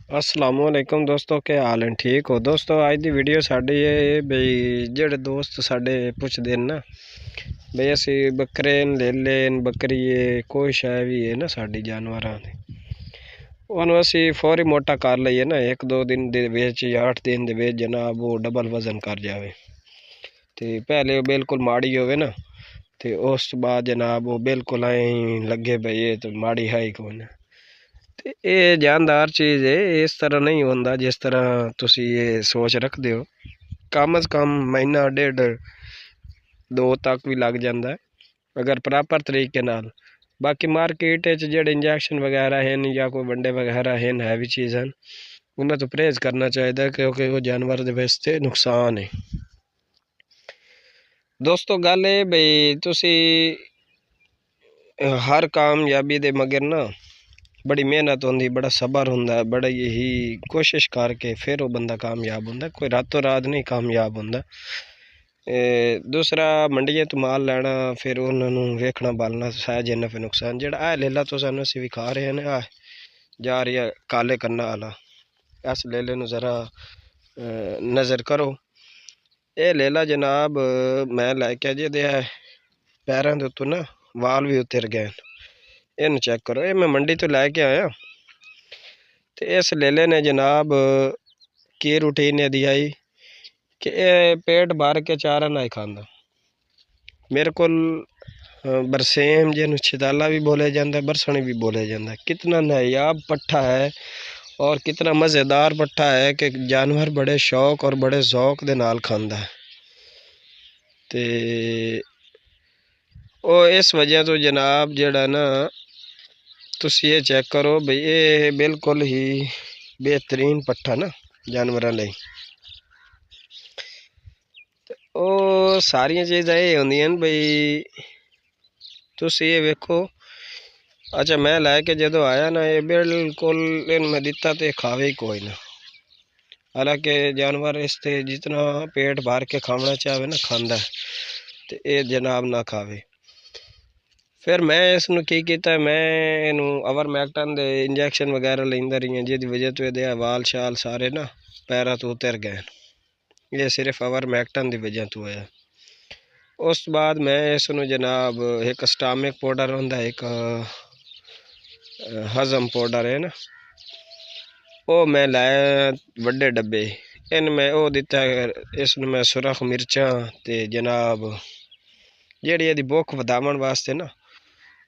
असलामुअलैकुम दोस्तों, क्या हाल है? ठीक हो दोस्तों? आज की वीडियो साड़ी है बई जेड़े दोस्त साढ़े पुछते हैं ना बई असी बकरे ले लेन बकरी है कोई शाय भी है ना साड़ी जानवर उन्होंने असी फौरी मोटा कर लीए ना, 1-2 दिन दे विच या 8 दिन दे विच जनाब वो डबल वजन कर जाए। तो पहले बिल्कुल माड़ी होवे ना तो उस बाद जनाब वो बिल्कुल आई लगे बई ये तो माड़ी है ही कौन। ये जानदार चीज़ है, इस तरह नहीं होता जिस तरह तुसी ये सोच रखते हो। कम अज़ कम महीना डेढ़ 2 तक भी लग जाता है अगर प्रॉपर तरीके नाल। बाकी मार्केट जेडे इंजैक्शन वगैरह हैं या कोई वंडे वगैरह हैं हैवी चीज़ हैं उन्हें तो परहेज करना चाहिए क्योंकि वो जानवर के वास्ते नुकसान है। दोस्तों गल है बई तुसी हर कामयाबी दे मगर ना बड़ी मेहनत होंगी, बड़ा सबर होंदा, बड़ा यही कोशिश करके फिर वो बंदा कामयाब होंदा, कोई रातों रात नहीं कामयाब होंदा। दूसरा मंडिया तो माल लैना फिर उन्होंने वेखना बालना शायद इन्ना फिर नुकसान जेड़ा आ लेला तो सानू असी विखा रहे हैं आ जा रही है काले करना आला इस लेले नू जरा नज़र करो। ये लेला जनाब मैं लैके जे दे पैरों के उत्तों ना वाल भी उतर गए, इन चेक करो। ये मैं मंडी तो लैके आया तो इस लेले ने जनाब की रूटीन यदि आई कि पेट भर के चारा नहीं खांदा। मेरे को बरसेम जिन्होंने छिताला भी बोले जाता है, बरसणी भी बोले जाता है। कितना नायाब पट्ठा है और कितना मज़ेदार पट्ठा है कि जानवर बड़े शौक और बड़े जौक दे नाल खांदा है। ते ओ इस वजह तो जनाब जेड़ा ना तुसी ये चेक करो भाई ये बिल्कुल ही बेहतरीन पट्ठा ना जानवरों लई। ओ सारिया चीज़ां ये होंदियां बई तुसी ये वेखो। अच्छा मैं लैके जो आया ना ये बिल्कुल इन मैं दिता तो खावे ही कोई ना, हालांकि जानवर इससे जितना पेट भर के खाना चाहे ना खांदा है तो ये जनाब ना खावे। फिर मैं इसनू की किया, मैं इनू अवरमैक्टन दे इंजैक्शन वगैरह लेंदा रही जिसकी वजह तो ये वाल शाल सारे ना पैरों तो उतर गए। ये सिर्फ अवरमैक्टन की वजह तो है। उस बाद मैं इसनू जनाब एक स्टामिक पाउडर होंदा एक हजम पाउडर है ना वो मैं लाया वड्डे डब्बे इन मैं वो दिता। इसनू मैं सुरख मिर्चा ते जनाब जेड़ी यदि भुख वधावन वास्ते ना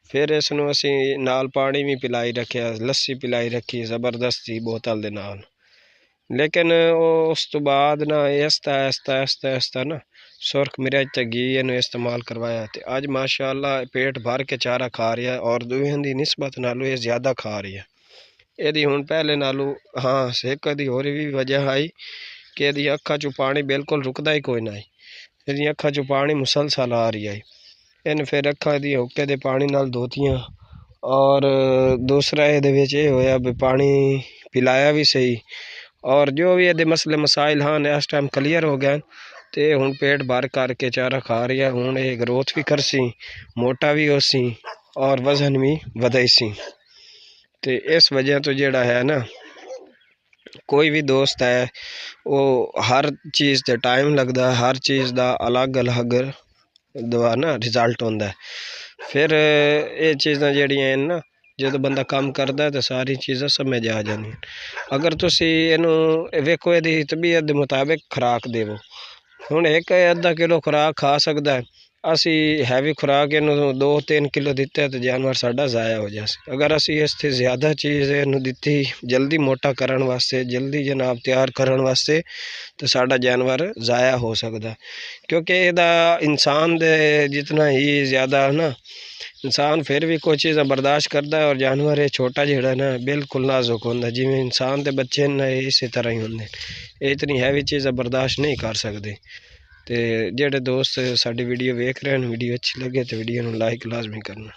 फिर इसनू असी नाल पानी भी पिलाई रखिया, लस्सी पिलाई रखी जबरदस्ती बोतल दे नाल। लेकिन उस तो बाद ना आहिस्ता आहिस्ता आहिस्ता आहिस्ता ना सुरख मिर्च ते घी इन्हू इस्तेमाल करवाया तो अज माशाअल्लाह पेट भर के चारा खा रहा है और दोवें दी निस्बत नालों ये ज़्यादा खा रही है। यदि हुण पहले नालों हाँ एक दी होर भी वजह आई कि यदि अखा चो पानी बिल्कुल रुकदा ही कोई ना, यदि अखा चो पानी मुसलसल आ रही है। इन फिर अखा दी हुक्के दे पानी नाल धोतियां और दूसरा ये होया भी पानी पिलाया भी सही और जो भी ये मसले मसाइल हाँ इस टाइम क्लियर हो गए तो हुण पेट भर करके चारा खा रही है। हुण ये ग्रोथ भी करसी, मोटा भी हो सी और वजन भी वधाई सी। तो इस वजह तो जेड़ा है ना कोई भी दोस्त है वो हर चीज़ ते टाइम लगता, हर चीज़ का अलग अलग दवा ना रिजल्ट होंदा है। फिर ये चीज़ां जड़ियां ना जो बंदा काम करता है तो सारी चीज़ां समझ आ जानी। अगर तुसी इनू वेखो यदि तबीयत के मुताबिक खुराक देवो, हुण एक अद्धा किलो खुराक खा सकता है, असी हैवी खुराक इनू 2-3 किलो दिता है तो जानवर साडा ज़ाया हो जाए। अगर असी इससे ज़्यादा चीज़ इनू दिती जल्दी मोटा करन वास्ते जल्दी जनाब तैयार करन वास्ते तो साडा जानवर ज़ाया हो सकता, क्योंकि इहदा इंसान दे जितना ही ज़्यादा ना इंसान फिर भी कोई चीज़ बर्दाश्त करता है और जानवर ये छोटा जिहड़ा ना बिल्कुल नाजुक होंदा, जिवें इंसान के बच्चे ना इस तरह ही होंदे, ये इतनी हैवी चीज़ बर्दाश्त नहीं कर सकते। तो जेडे दोस्त साडी वीडियो वेख रहे हैं वीडियो अच्छी लगे तो वीडियो नू लाइक लाजमी करना।